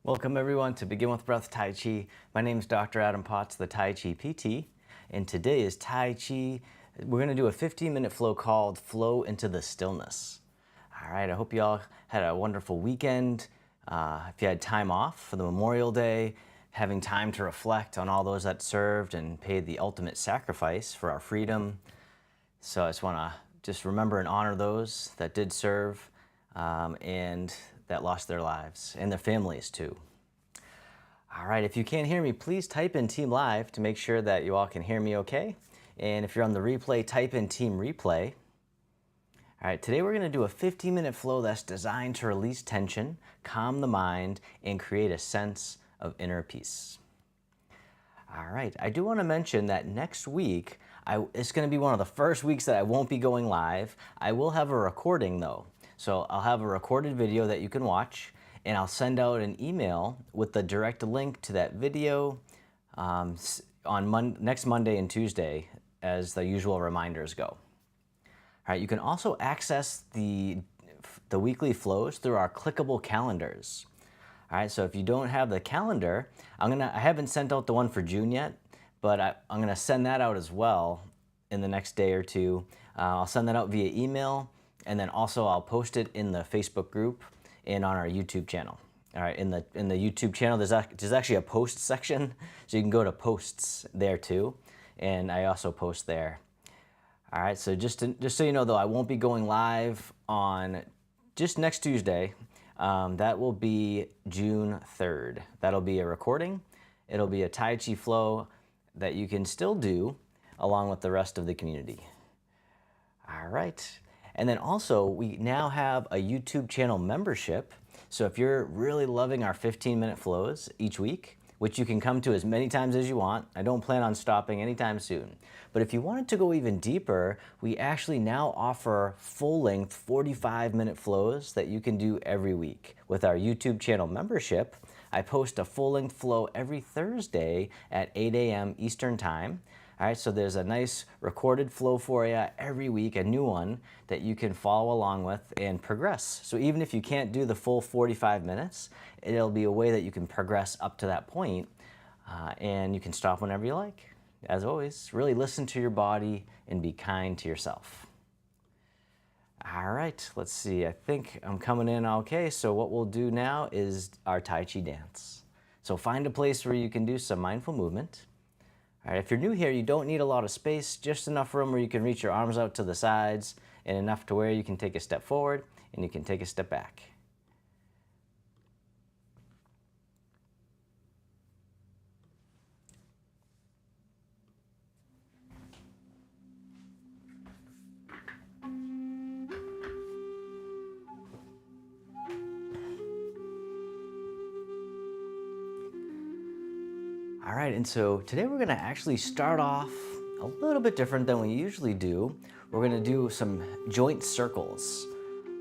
Welcome everyone to Begin With Breath Tai Chi. My name is Dr. Adam Potts, the Tai Chi PT, and today is Tai Chi. We're going to do a 15-minute flow called Flow into the Stillness. All right, I hope you all had a wonderful weekend. If you had time off for the Memorial Day, having time to reflect on all those that served and paid the ultimate sacrifice for our freedom. So I just want to remember and honor those that did serve and that lost their lives and their families too. All right, if you can't hear me, please type in Team Live to make sure that you all can hear me okay. And if you're on the replay, type in Team Replay. All right, today we're going to do a 15-minute flow that's designed to release tension, calm the mind, and create a sense of inner peace. All right, I do want to mention that next week, it's going to be one of the first weeks that I won't be going live. I will have a recording though. So I'll have a recorded video that you can watch, and I'll send out an email with the direct link to that video on next Monday and Tuesday as the usual reminders go. All right, you can also access the weekly flows through our clickable calendars. All right, so if you don't have the calendar, I haven't sent out the one for June yet, but I'm gonna send that out as well in the next day or two. I'll send that out via email, and then also I'll post it in the Facebook group and on our YouTube channel. All right, in the YouTube channel, there's actually a post section, so you can go to posts there too, and I also post there. All right, so just so you know though, I won't be going live on just next Tuesday. That will be June 3rd. That'll be a recording. It'll be a Tai Chi Flow that you can still do along with the rest of the community. All right. And then also, we now have a YouTube channel membership. So if you're really loving our 15-minute flows each week, which you can come to as many times as you want, I don't plan on stopping anytime soon. But if you wanted to go even deeper, we actually now offer full-length 45-minute flows that you can do every week. With our YouTube channel membership, I post a full-length flow every Thursday at 8 a.m. Eastern Time. All right, so there's a nice recorded flow for you every week, a new one that you can follow along with and progress. So even if you can't do the full 45 minutes, it'll be a way that you can progress up to that point, and you can stop whenever you like. As always, really listen to your body and be kind to yourself. All right, let's see. I think I'm coming in okay. So what we'll do now is our Tai Chi dance. So find a place where you can do some mindful movement. All right, if you're new here, you don't need a lot of space, just enough room where you can reach your arms out to the sides and enough to where you can take a step forward and you can take a step back. All right, and so today we're gonna actually start off a little bit different than we usually do. We're gonna do some joint circles.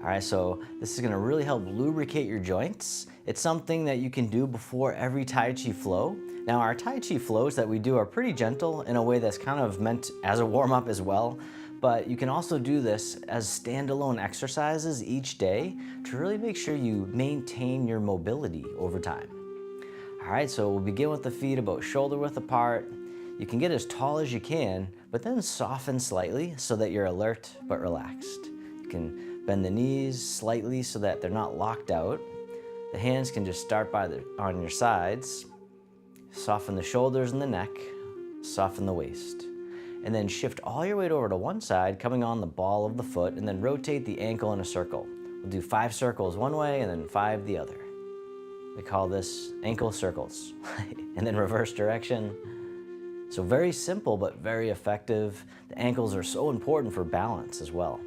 All right, so this is gonna really help lubricate your joints. It's something that you can do before every Tai Chi flow. Now our Tai Chi flows that we do are pretty gentle in a way that's kind of meant as a warm-up as well, but you can also do this as standalone exercises each day to really make sure you maintain your mobility over time. All right, so we'll begin with the feet about shoulder width apart. You can get as tall as you can, but then soften slightly so that you're alert but relaxed. You can bend the knees slightly so that they're not locked out. The hands can just start on your sides. Soften the shoulders and the neck. Soften the waist. And then shift all your weight over to one side, coming on the ball of the foot, and then rotate the ankle in a circle. We'll do 5 circles one way and then 5 the other. We call this ankle circles. And then reverse direction. So very simple, but very effective. The ankles are so important for balance as well.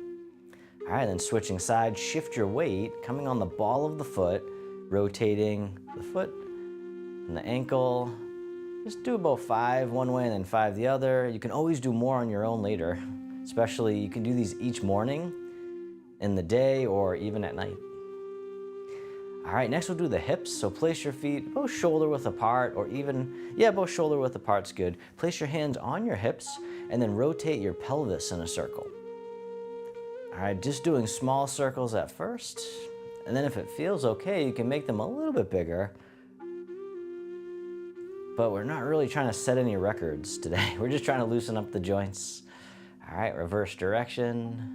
All right, then switching sides, shift your weight, coming on the ball of the foot, rotating the foot and the ankle. Just do about 5 one way and then 5 the other. You can always do more on your own later. Especially, you can do these each morning, in the day, or even at night. All right, next we'll do the hips. So place your feet both shoulder width apart, or even, both shoulder width apart's good. Place your hands on your hips and then rotate your pelvis in a circle. All right, just doing small circles at first. And then if it feels okay, you can make them a little bit bigger but we're not really trying to set any records today. We're just trying to loosen up the joints. All right, reverse direction.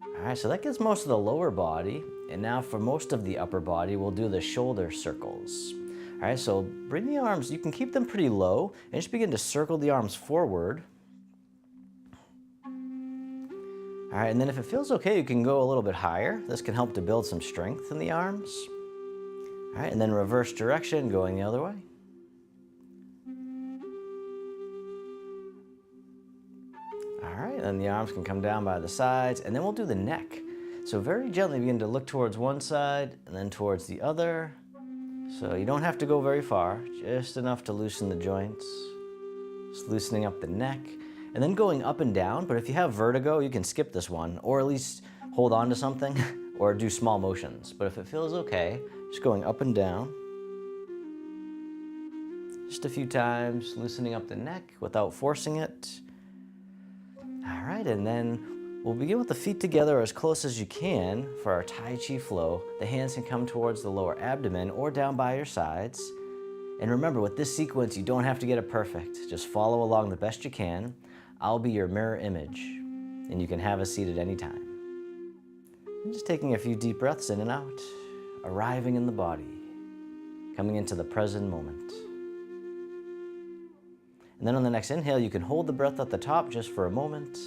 All right, so that gets most of the lower body. And now for most of the upper body, we'll do the shoulder circles. All right, so bring the arms, you can keep them pretty low and just begin to circle the arms forward. All right, and then if it feels okay, you can go a little bit higher. This can help to build some strength in the arms. All right, and then reverse direction, going the other way. All right, and the arms can come down by the sides, and then we'll do the neck. So very gently begin to look towards one side and then towards the other. So you don't have to go very far, just enough to loosen the joints. Just loosening up the neck, and then going up and down. But if you have vertigo, you can skip this one, or at least hold on to something, or do small motions. But if it feels okay, just going up and down. Just a few times, loosening up the neck without forcing it. All right, and then we'll begin with the feet together as close as you can for our Tai Chi Flow. The hands can come towards the lower abdomen or down by your sides. And remember, with this sequence, you don't have to get it perfect. Just follow along the best you can. I'll be your mirror image, and you can have a seat at any time. And just taking a few deep breaths in and out, arriving in the body, coming into the present moment. And then on the next inhale, you can hold the breath at the top just for a moment,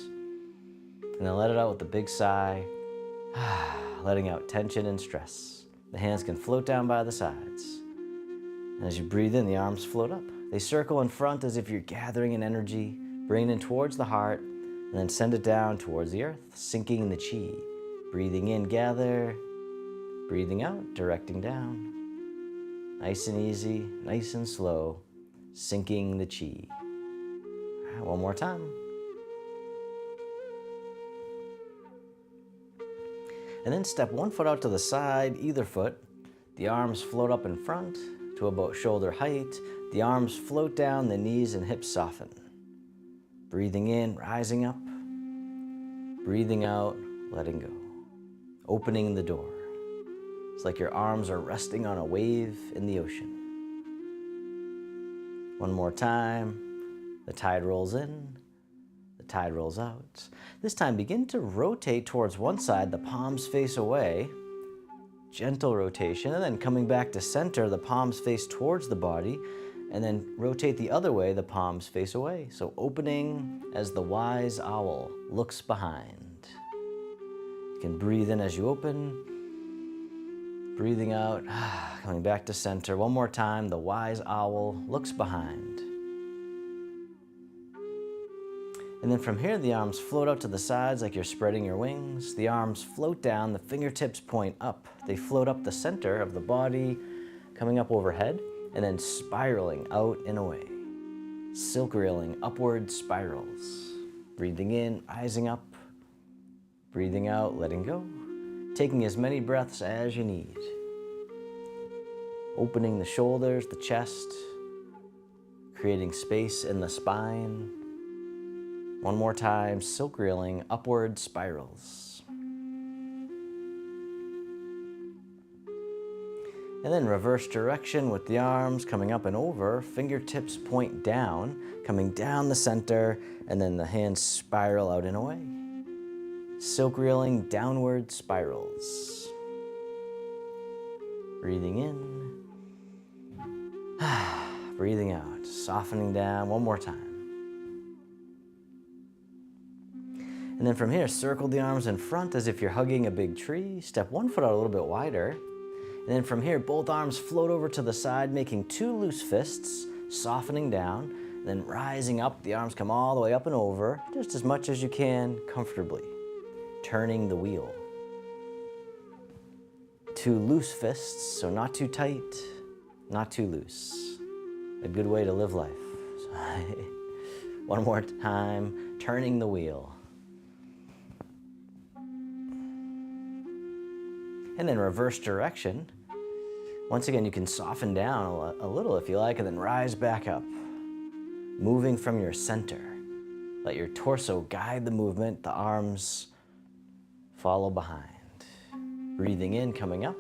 and then let it out with a big sigh, letting out tension and stress. The hands can float down by the sides. And as you breathe in, the arms float up. They circle in front as if you're gathering an energy, bringing it towards the heart, and then send it down towards the earth, sinking the chi. Breathing in, gather. Breathing out, directing down. Nice and easy, nice and slow, sinking the chi. All right, one more time. And then step one foot out to the side, either foot. The arms float up in front to about shoulder height. The arms float down, the knees and hips soften. Breathing in, rising up. Breathing out, letting go. Opening the door. It's like your arms are resting on a wave in the ocean. One more time. The tide rolls in. The tide rolls out. This time, begin to rotate towards one side, the palms face away. Gentle rotation, and then coming back to center, the palms face towards the body, and then rotate the other way, the palms face away. So opening as the wise owl looks behind. You can breathe in as you open. Breathing out, coming back to center. One more time, the wise owl looks behind. And then from here, the arms float out to the sides like you're spreading your wings. The arms float down, the fingertips point up. They float up the center of the body, coming up overhead, and then spiraling out and away. Silk reeling upward spirals. Breathing in, rising up. Breathing out, letting go. Taking as many breaths as you need. Opening the shoulders, the chest, creating space in the spine. One more time, silk reeling, upward spirals. And then reverse direction with the arms coming up and over, fingertips point down, coming down the center, and then the hands spiral out and away. Silk reeling, downward spirals. Breathing in. Breathing out, softening down, one more time. And then from here, circle the arms in front as if you're hugging a big tree. Step one foot out a little bit wider. And then from here, both arms float over to the side, making two loose fists, softening down. And then rising up, the arms come all the way up and over, just as much as you can comfortably. Turning the wheel. Two loose fists, so not too tight, not too loose. A good way to live life. One more time, turning the wheel. And then reverse direction. Once again, you can soften down a little if you like, and then rise back up. Moving from your center. Let your torso guide the movement, the arms follow behind. Breathing in, coming up.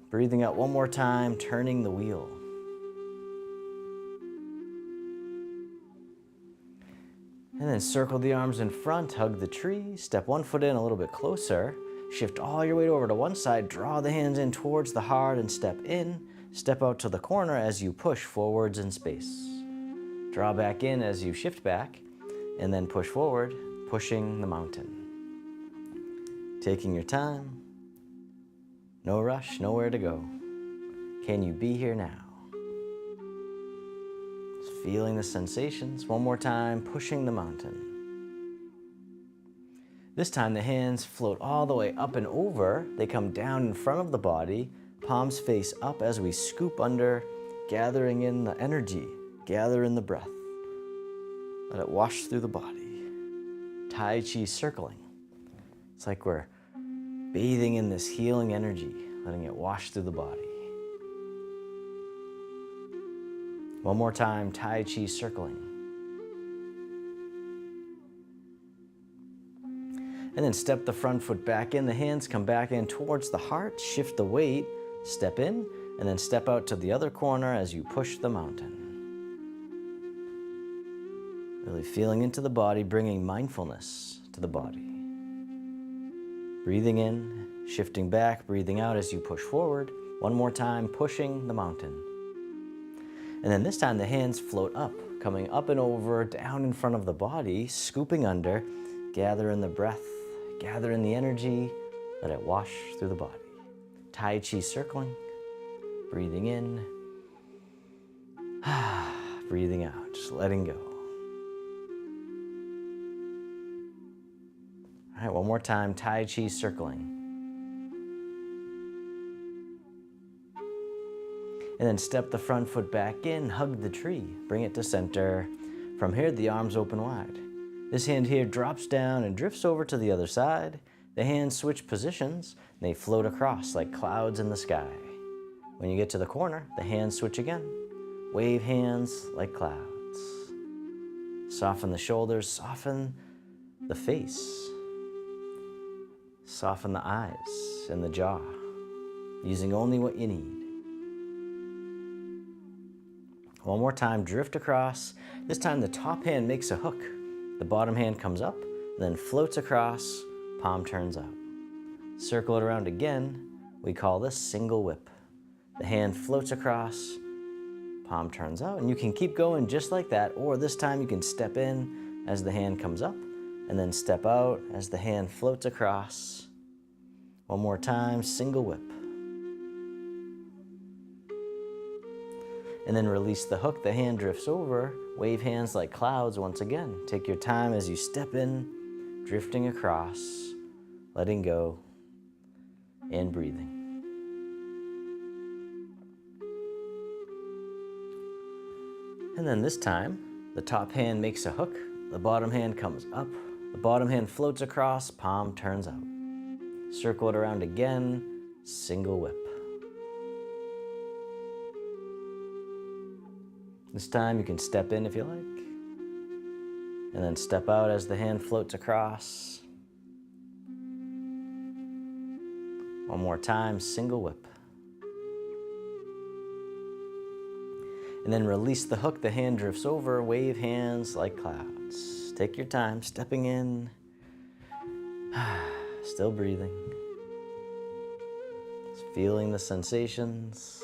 Breathing out one more time, turning the wheel. And then circle the arms in front, hug the tree, step one foot in a little bit closer, shift all your weight over to one side, draw the hands in towards the heart and step in, step out to the corner as you push forwards in space. Draw back in as you shift back, and then push forward, pushing the mountain. Taking your time, no rush, nowhere to go. Can you be here now? Just feeling the sensations. One more time, pushing the mountain. This time the hands float all the way up and over. They come down in front of the body, palms face up as we scoop under, gathering in the energy, gather in the breath. Let it wash through the body. Tai Chi circling. It's like we're bathing in this healing energy, letting it wash through the body. One more time, Tai Chi circling. And then step the front foot back in. The hands come back in towards the heart. Shift the weight, step in, and then step out to the other corner as you push the mountain. Really feeling into the body, bringing mindfulness to the body. Breathing in, shifting back, breathing out as you push forward. One more time, pushing the mountain. And then this time the hands float up, coming up and over, down in front of the body, scooping under, gather in the breath, gather in the energy, let it wash through the body. Tai Chi circling, breathing in, breathing out, just letting go. All right, one more time, Tai Chi circling. And then step the front foot back in, hug the tree, bring it to center. From here, the arms open wide. This hand here drops down and drifts over to the other side. The hands switch positions, and they float across like clouds in the sky. When you get to the corner, the hands switch again. Wave hands like clouds. Soften the shoulders, soften the face. Soften the eyes and the jaw, using only what you need. One more time, drift across. This time the top hand makes a hook. The bottom hand comes up, then floats across, palm turns out. Circle it around again. We call this single whip. The hand floats across, palm turns out, and you can keep going just like that, or this time you can step in as the hand comes up, and then step out as the hand floats across. One more time, single whip. And then release the hook, the hand drifts over, wave hands like clouds once again. Take your time as you step in, drifting across, letting go, and breathing. And then this time, the top hand makes a hook, the bottom hand comes up, the bottom hand floats across, palm turns out. Circle it around again, single whip. This time you can step in if you like, and then step out as the hand floats across. One more time, single whip. And then release the hook, the hand drifts over, wave hands like clouds. Take your time, stepping in, still breathing. Just feeling the sensations.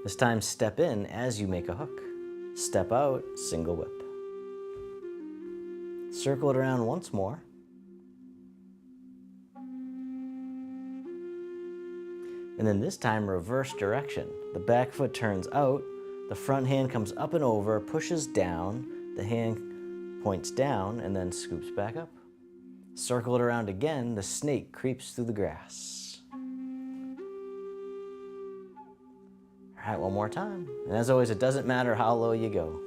This time, step in as you make a hook. Step out, single whip. Circle it around once more. And then this time, reverse direction. The back foot turns out, the front hand comes up and over, pushes down, the hand points down, and then scoops back up. Circle it around again, the snake creeps through the grass. All right, one more time. And as always, it doesn't matter how low you go.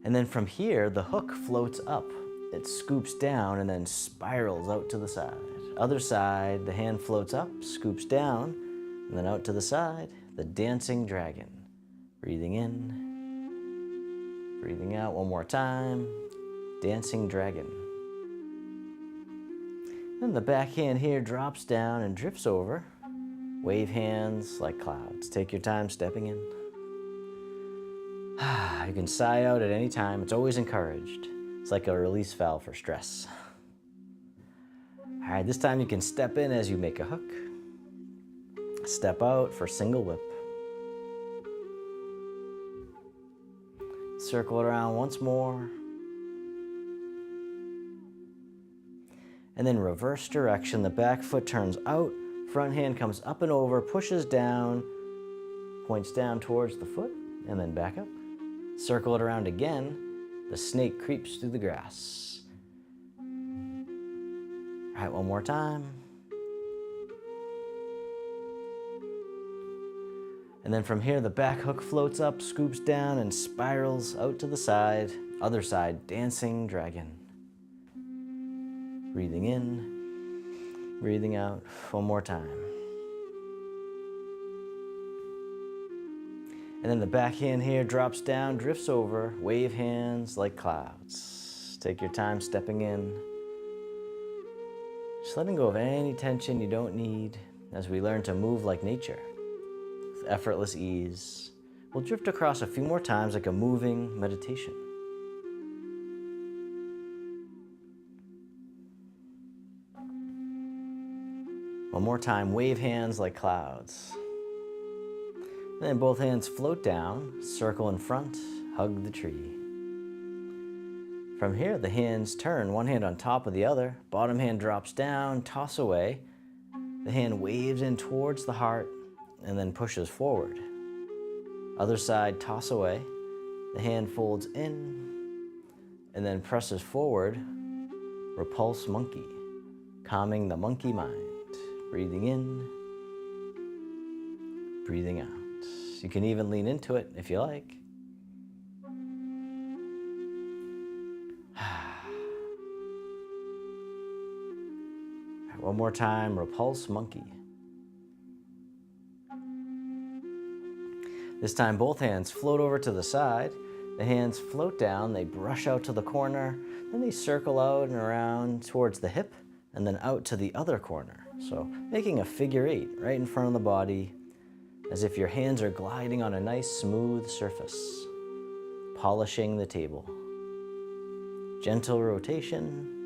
And then from here, the hook floats up. It scoops down and then spirals out to the side. Other side, the hand floats up, scoops down, and then out to the side, the dancing dragon. Breathing in, breathing out one more time, dancing dragon. Then the back hand here drops down and drifts over. Wave hands like clouds. Take your time stepping in. You can sigh out at any time. It's always encouraged. It's like a release valve for stress. All right, this time you can step in as you make a hook. Step out for single whip. Circle it around once more. And then reverse direction. The back foot turns out. Front hand comes up and over, pushes down, points down towards the foot, and then back up. Circle it around again. The snake creeps through the grass. All right, one more time. And then from here, the back hook floats up, scoops down, and spirals out to the side. Other side, dancing dragon. Breathing in, breathing out. One more time. And then the back hand here drops down, drifts over, wave hands like clouds. Take your time stepping in. Just letting go of any tension you don't need as we learn to move like nature with effortless ease. We'll drift across a few more times like a moving meditation. One more time, wave hands like clouds. And then both hands float down, circle in front, hug the tree. From here, the hands turn, one hand on top of the other. Bottom hand drops down, toss away. The hand waves in towards the heart and then pushes forward. Other side, toss away. The hand folds in and then presses forward. Repulse monkey, calming the monkey mind. Breathing in, breathing out. You can even lean into it if you like. One more time, repulse monkey. This time both hands float over to the side. The hands float down, they brush out to the corner, then they circle out and around towards the hip and then out to the other corner. So making a figure 8 right in front of the body, as if your hands are gliding on a nice smooth surface, polishing the table. Gentle rotation,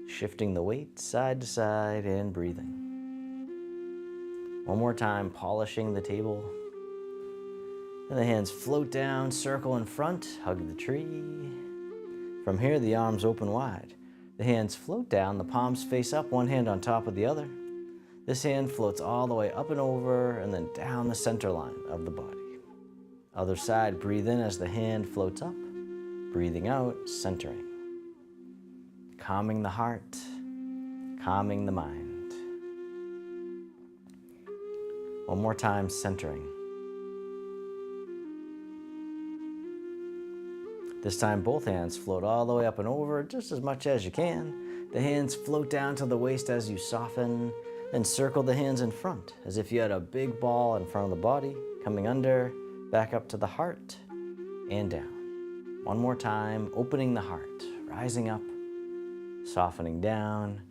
shifting the weight side to side and breathing. One more time, polishing the table. And the hands float down, circle in front, hug the tree. From here, the arms open wide. The hands float down, the palms face up, one hand on top of the other. This hand floats all the way up and over and then down the center line of the body. Other side, breathe in as the hand floats up, breathing out, centering. Calming the heart, calming the mind. One more time, centering. This time, both hands float all the way up and over, just as much as you can. The hands float down to the waist as you soften. Then circle the hands in front, as if you had a big ball in front of the body, coming under, back up to the heart, and down. One more time, opening the heart, rising up, softening down.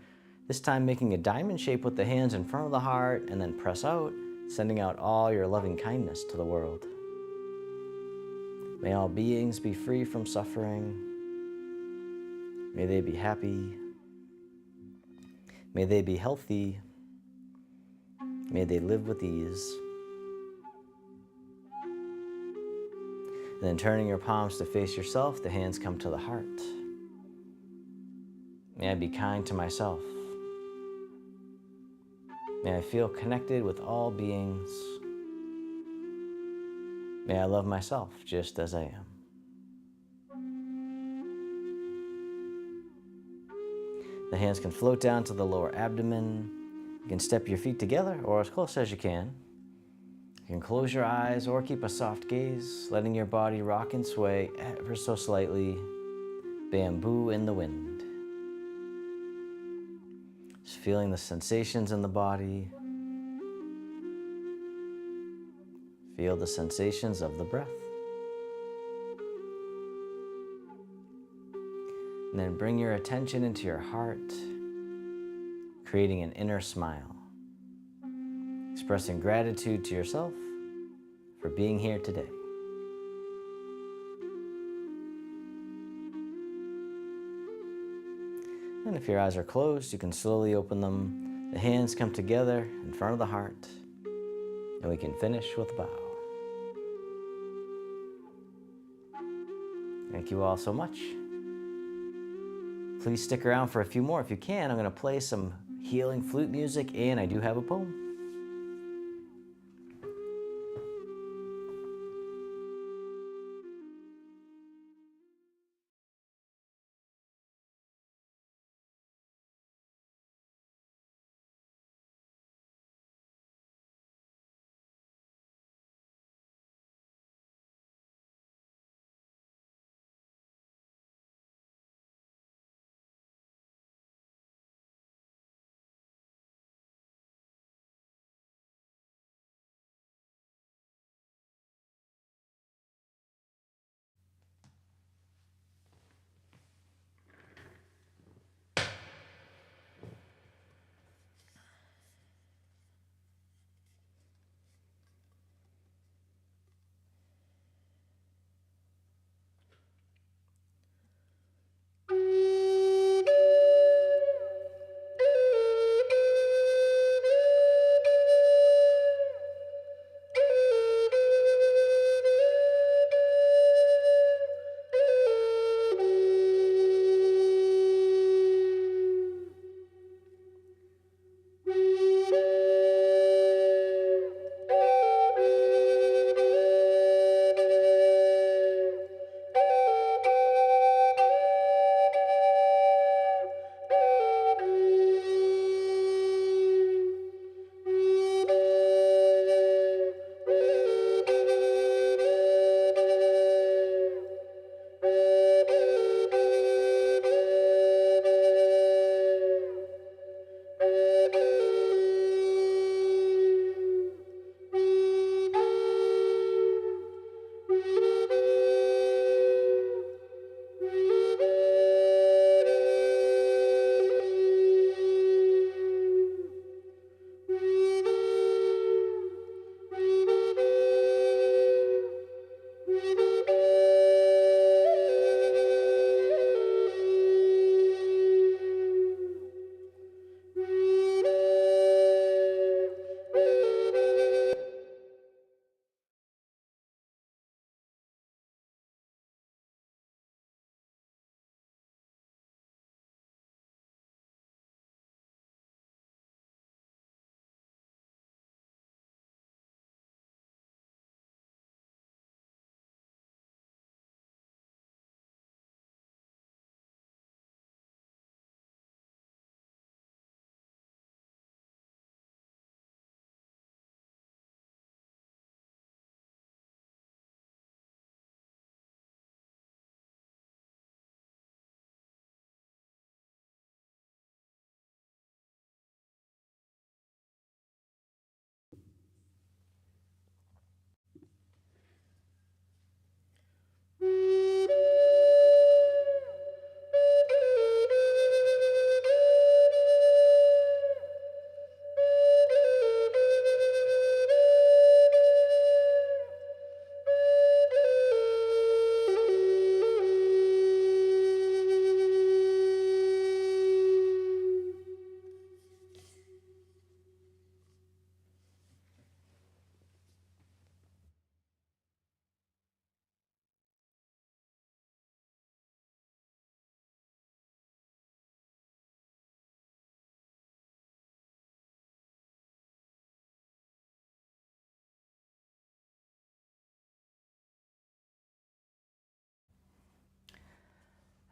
This time making a diamond shape with the hands in front of the heart, and then press out, sending out all your loving kindness to the world. May all beings be free from suffering. May they be happy. May they be healthy. May they live with ease. And then turning your palms to face yourself, the hands come to the heart. May I be kind to myself. May I feel connected with all beings. May I love myself just as I am. The hands can float down to the lower abdomen. You can step your feet together or as close as you can. You can close your eyes or keep a soft gaze, letting your body rock and sway ever so slightly. Bamboo in the wind. Just feeling the sensations in the body. Feel the sensations of the breath. And then bring your attention into your heart. creating an inner smile, expressing gratitude to yourself for being here today. And if your eyes are closed, you can slowly open them. The hands come together in front of the heart, and we can finish with a bow. Thank you all so much. Please stick around for a few more if you can. I'm going to play some healing flute music, and I do have a poem.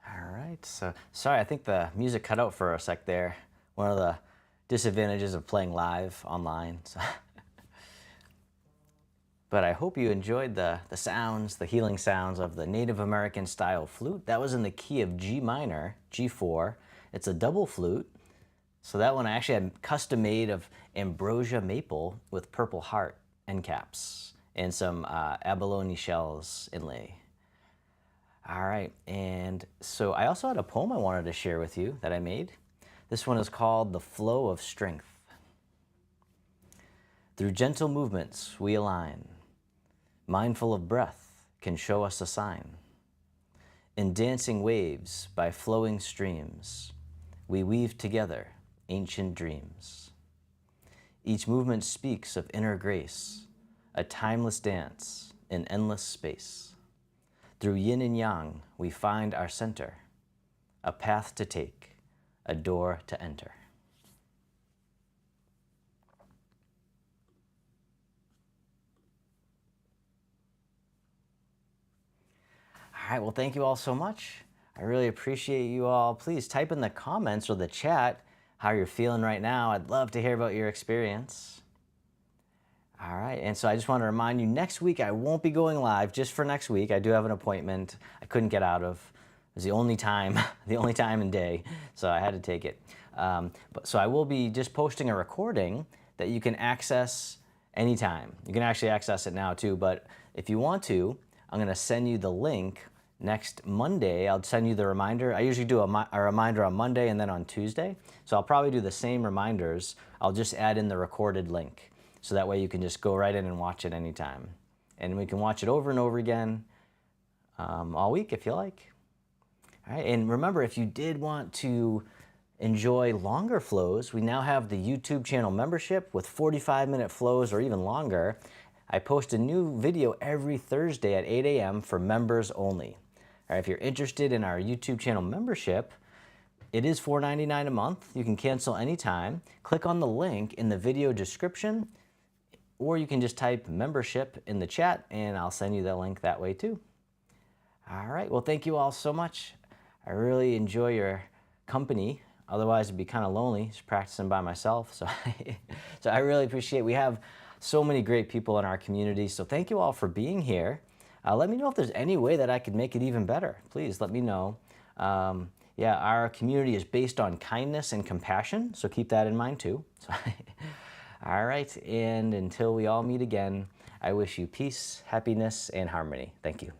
All right, so sorry, I think the music cut out for a sec there. One of the disadvantages of playing live online. So but I hope you enjoyed the sounds, the healing sounds of the Native American style flute. That was in the key of G minor, G4. It's a double flute. So that one I actually had custom made of ambrosia maple with purple heart end caps and some abalone shells inlay. All right, and so I also had a poem I wanted to share with you that I made. This one is called the flow of strength. Through gentle movements we align. Mindful of breath can show us a sign. In dancing waves by flowing streams, we weave together ancient dreams. Each movement speaks of inner grace, a timeless dance in endless space. Through yin and yang we find our center, a path to take, a door to enter. All right, well, thank you all so much. I really appreciate you all. Please type in the comments or the chat how you're feeling right now. I'd love to hear about your experience. All right, and so I just want to remind you, next week I won't be going live, just for next week. I do have an appointment I couldn't get out of. It was the only time and day, so I had to take it. So I will be just posting a recording that you can access anytime. You can actually access it now too, but if you want to, I'm going to send you the link next Monday. I'll send you the reminder. I usually do a reminder on Monday and then on Tuesday. So I'll probably do the same reminders. I'll just add in the recorded link. So that way you can just go right in and watch it anytime. And we can watch it over and over again all week if you like. All right, and remember, if you did want to enjoy longer flows, we now have the YouTube channel membership with 45-minute flows or even longer. I post a new video every Thursday at 8 a.m. for members only. All right, if you're interested in our YouTube channel membership, it is $4.99 a month. You can cancel anytime. Click on the link in the video description, or you can just type membership in the chat and I'll send you the link that way too. All right, well, thank you all so much. I really enjoy your company. Otherwise it'd be kind of lonely just practicing by myself. So, so I really appreciate it. We have so many great people in our community. So thank you all for being here. Let me know if there's any way that I could make it even better. Please let me know. Yeah, our community is based on kindness and compassion, so keep that in mind too. So, all right, and until we all meet again, I wish you peace, happiness, and harmony. Thank you.